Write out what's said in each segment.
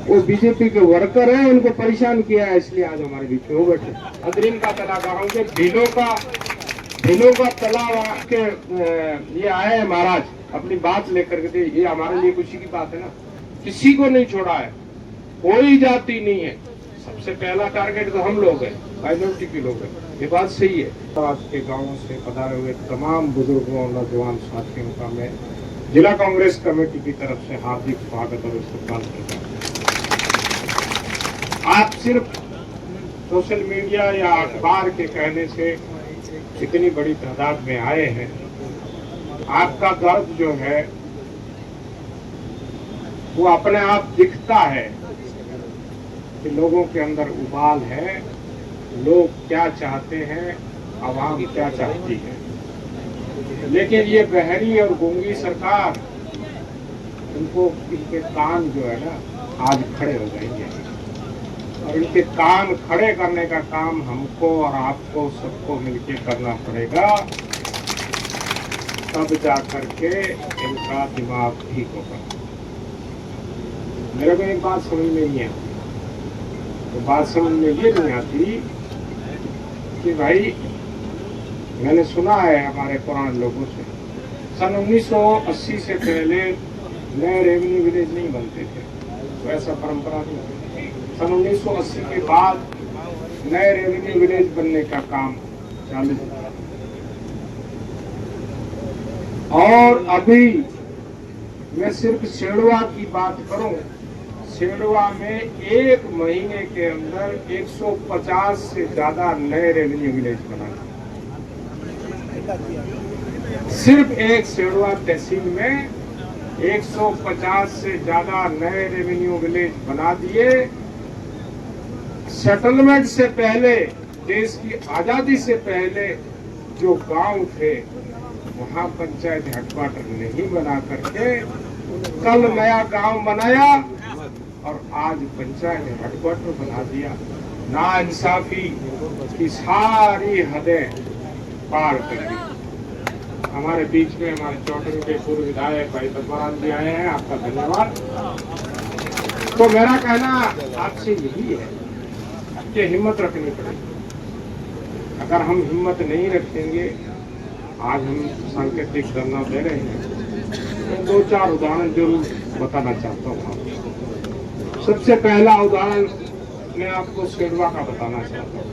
वो बीजेपी के वर्कर हैं, उनको परेशान किया है, इसलिए आज हमारे बीच में वो बैठे। अदरीन का तला गाँव के भीलों का तला के ये आए हैं महाराज अपनी बात लेकर के। ये हमारे लिए खुशी की बात है ना, किसी को नहीं छोड़ा है, कोई जाति नहीं है। सबसे पहला टारगेट तो हम लोग हैं, माइनॉरिटी के लोग हैं, ये बात सही है। तो आज के गाँव से पधारे हुए तमाम बुजुर्गों और नौजवान साथियों का मैं जिला कांग्रेस कमेटी की तरफ से हार्दिक स्वागत और इस्तकबाल करता हूं। आप सिर्फ सोशल मीडिया या अखबार के कहने से इतनी बड़ी तादाद में आए हैं। आपका दर्द जो है वो अपने आप दिखता है कि लोगों के अंदर उबाल है, लोग क्या चाहते हैं, आवाम क्या चाहती है। लेकिन ये बहरी और गूंगी सरकार, इनके कान जो है ना आज खड़े हो जाएंगे, और इनके कान खड़े करने का काम हमको और आपको सबको मिलकर करना पड़ेगा, तब जाकर के इनका दिमाग ठीक होगा। मेरे को एक बात समझ में नहीं आती, तो बात समझ में ये नहीं आती कि भाई मैंने सुना है हमारे पुराने लोगों से, सन 1980 से पहले नए रेवेन्यू विलेज नहीं बनते थे, वैसा परंपरा नहीं है। सन 1980 के बाद नए रेवेन्यू विलेज बनने का काम चालू हुआ, और अभी मैं सिर्फ सेड़वा की बात करूं, सेड़वा में एक महीने के अंदर 150 से ज्यादा नए रेवेन्यू विलेज बना। सिर्फ एक सेड़वा तहसील में 150 से ज्यादा नए रेवेन्यू विलेज बना दिए। सेटलमेंट से पहले, देश की आजादी से पहले जो गांव थे वहां पंचायत हेडक्वार्टर नहीं बना करके कल नया गांव बनाया और आज पंचायत हेडक्वार्टर बना दिया। नाइंसाफी की सारी हदें पार कर दी। हमारे बीच में हमारे चौटन के पूर्व विधायक भाई पद्माराम जी आए हैं, आपका धन्यवाद। तो मेरा कहना आपसे यही है कि हिम्मत रखनी पड़ेगी। अगर हम हिम्मत नहीं रखेंगे, आज हम सांकेतिक धरना दे रहे हैं, तो 2-4 उदाहरण जरूर बताना चाहता हूँ। सबसे पहला उदाहरण मैं आपको सेड़वा का बताना चाहता हूँ।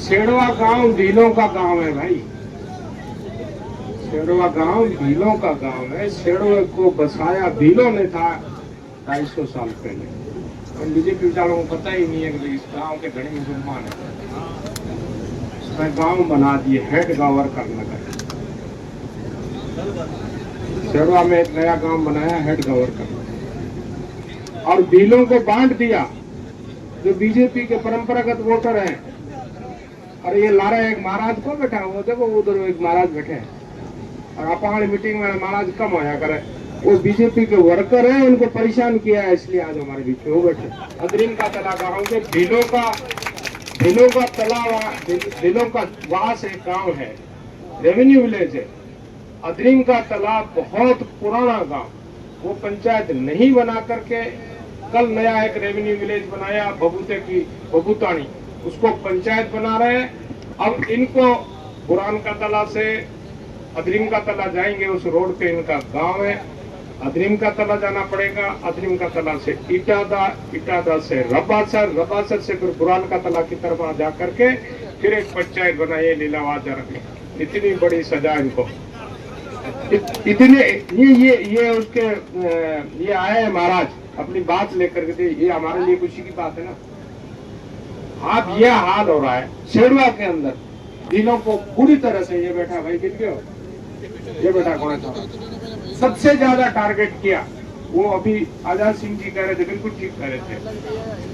सेड़वा गांव भीलों का गांव है भाई, सेड़वा गांव भीलों का गांव है। सेड़वे को बसाया भीलों ने था 250 साल पहले, और बीजेपी वालों को पता ही नहीं है कि इस गांव के घने मुसलमान है। इसमें गांव बना दिए हेड गवर्नर नगर। सेड़वा में एक नया गांव बनाया हेड गवर्नर, और भीलों को बांट दिया जो बीजेपी के परंपरागत वोटर हैं। और ये लारा एक महाराज को बैठा है, वो देखो उधर एक महाराज बैठे हैं, और अपनी मीटिंग में महाराज कम होया करे, वो बीजेपी के वर्कर हैं, उनको परेशान किया है, इसलिए आज हमारे बीच में वो बैठे। अदरीन का तला गाँव के भीलों का वास एक गाँव है, रेवेन्यू विलेज है। अदरीन का तालाब बहुत पुराना गांव, वो पंचायत नहीं बना करके कल नया एक रेवेन्यू विलेज बनाया, बबूते की बबूतानी, उसको पंचायत बना रहे हैं। अब इनको बुरान का तला से अदरीन का तला जाएंगे, उस रोड पे इनका गांव है। अदरीन का तला जाना पड़ेगा, अदरीन का तला से इटादा, इटादा से रबासर, रबासर से फिर बुरान का तला की तरफ जा करके फिर एक पंचायत बनाई लीलावाजर में। इतनी बड़ी सजा इनको, इतने ये उसके ये आए हैं महाराज अपनी बात लेकर के। ये हमारे लिए खुशी की बात है ना। आप ये हाल हो रहा है सेड़वा के अंदर, दिनों को पूरी तरह से। ये बैठा भाई कितने हो, ये बैठा कौन था, सबसे ज्यादा टारगेट किया वो अभी आजाद सिंह जी कह रहे थे, बिल्कुल ठीक कह रहे थे।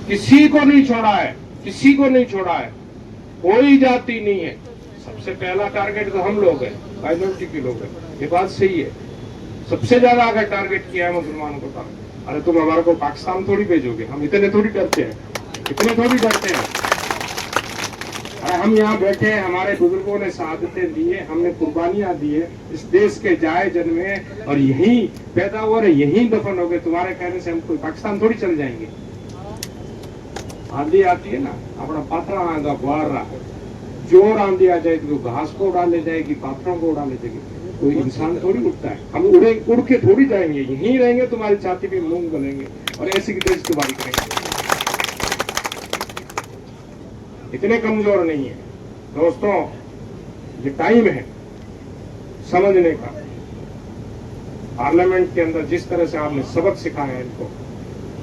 किसी को नहीं छोड़ा है, किसी को नहीं छोड़ा है, कोई जाति नहीं है। सबसे पहला टारगेट तो हम लोग हैं, माइनॉरिटी के लोग हैं, ये बात सही है। सबसे ज्यादा अगर टारगेट किया है मुसलमानों को, अरे तुम हमारे को पाकिस्तान थोड़ी भेजोगे, हम इतने थोड़ी डरते हैं, इतने थोड़ी डरते हैं। और हम यहाँ बैठे हैं, हमारे बुजुर्गों ने शहादतें दी है, हमने कुर्बानियां दी है इस देश के जाए जन्मे, और यहीं पैदा हुए और यहीं दफन हो गए। तुम्हारे कहने से हम कोई पाकिस्तान थोड़ी चल जाएंगे। आंधी आती है ना, अपना पात्रा आएगा बाहर रहा, जोर आंधी आ जाएगी तो घास को उड़ा ले जाएगी, पात्रों को उड़ा ले जाएगी। कोई इंसान थोड़ी उड़ता है, हम उड़ के थोड़ी जाएंगे, यहीं रहेंगे, तुम्हारी छाती पे मूंग गलेंगे और ऐसी की तेज तुम्हारी करेंगे। इतने कमजोर नहीं है दोस्तों। ये टाइम है समझने का। पार्लियामेंट के अंदर जिस तरह से आपने सबक सिखाया है इनको,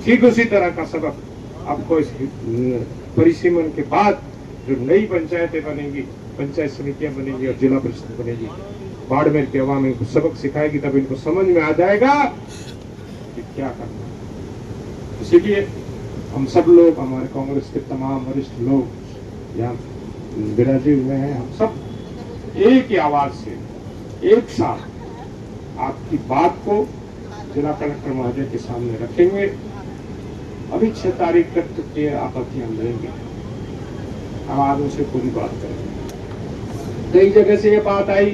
ठीक उसी तरह का सबक आपको इस परिसीमन के बाद जो नई पंचायतें बनेंगी, पंचायत समितियां बनेंगी और जिला परिषद बनेगी, बाड़मेर के अवाम इनको सबक सिखाएगी, तब इनको समझ में आ जाएगा कि क्या करना है। इसीलिए हम सब लोग, हमारे कांग्रेस के तमाम वरिष्ठ लोग यहाँ विराजे हुए हैं, हम सब एक ही आवाज से एक साथ आपकी बात को जिला कलेक्टर महोदय के सामने रखेंगे। अभी 6 तारीख तक ये आपत्ति हम लेंगे, हम आज उनसे पूरी बात करेंगे। कई जगह से ये बात आई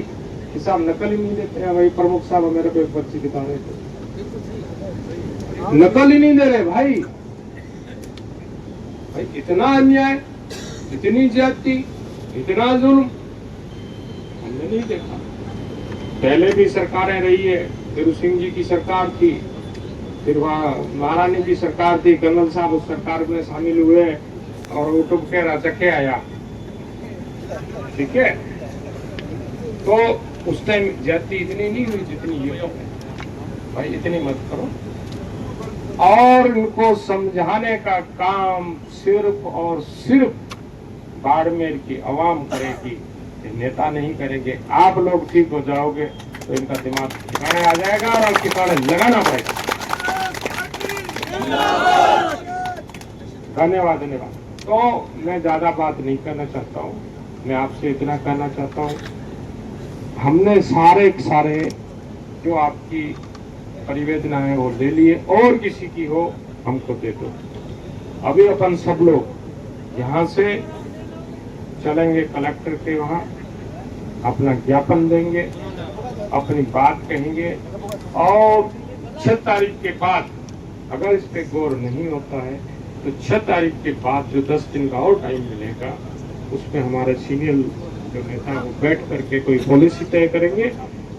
कि साहब नकल ही नहीं देते हैं। भाई प्रमुख साहब मेरे को एक पर्ची दिखा रहे थे, नकल ही नहीं दे रहे भाई। भाई इतना अन्याय, इतनी ज्यादती, इतना जुल्म हमने नहीं देखा। पहले भी सरकारें रही है, फिर सिंह जी की सरकार थी, फिर वहाँ महारानी की सरकार थी, कर्नल साहब उस सरकार में शामिल हुए और वो टुक के राजके आया, ठीक है। तो उस टाइम ज्यादती इतनी नहीं हुई जितनी ये तो है। भाई इतनी मत करो। और इनको समझाने का काम सिर्फ और सिर्फ बाड़मेर की आवाम करेगी, नेता नहीं करेंगे। आप लोग ठीक हो जाओगे तो इनका दिमाग ठिकाने आ जाएगा और ठिकाने लगाना पड़ेगा। धन्यवाद धन्यवाद। तो मैं ज्यादा बात नहीं करना चाहता हूँ, मैं आपसे इतना कहना चाहता हूँ, हमने सारे जो आपकी परिवेदना है वो ले लिए, और किसी की हो हमको दे दो। अभी अपन सब लोग यहाँ से चलेंगे कलेक्टर के वहाँ, अपना ज्ञापन देंगे, अपनी बात कहेंगे, और 6 तारीख के बाद अगर इस पे गौर नहीं होता है तो 6 तारीख के बाद जो 10 दिन का और टाइम मिलेगा, उसमें हमारे सीनियर जो नेता वो बैठ करके कोई पॉलिसी तय करेंगे।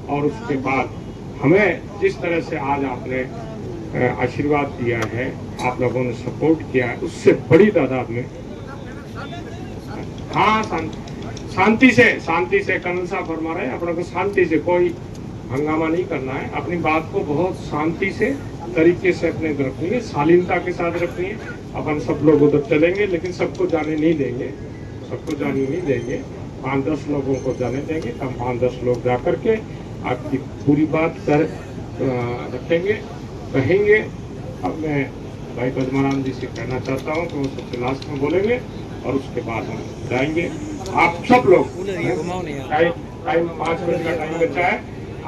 और उसके बाद हमें जिस तरह से आज आपने आशीर्वाद दिया है, आप लोगों ने सपोर्ट किया है, उससे बड़ी तादाद में, हाँ शांति से कर्नल साहब फरमा रहे हैं, अपने को शांति से, कोई हंगामा नहीं करना है, अपनी बात को बहुत शांति से तरीके से अपने रखनी है, शालीनता के साथ रखनी है। अपन सब लोग उधर चलेंगे, लेकिन सबको जाने नहीं देंगे, 5-10 लोगों को जाने देंगे। हम 5-10 लोग जा करके आपकी पूरी बात कर रखेंगे, कहेंगे। अब मैं भाई पद्माराम जी से कहना चाहता हूँ कि वो सबसे लास्ट में बोलेंगे और उसके बाद हम जाएंगे। आप सब लोग, टाइम 5 मिनट का टाइम बचा है,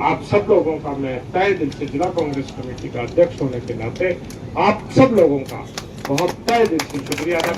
आप सब लोगों का मैं तहे दिल से जिला कांग्रेस कमेटी का अध्यक्ष होने के नाते आप सब लोगों का बहुत तहे दिल से शुक्रिया अदा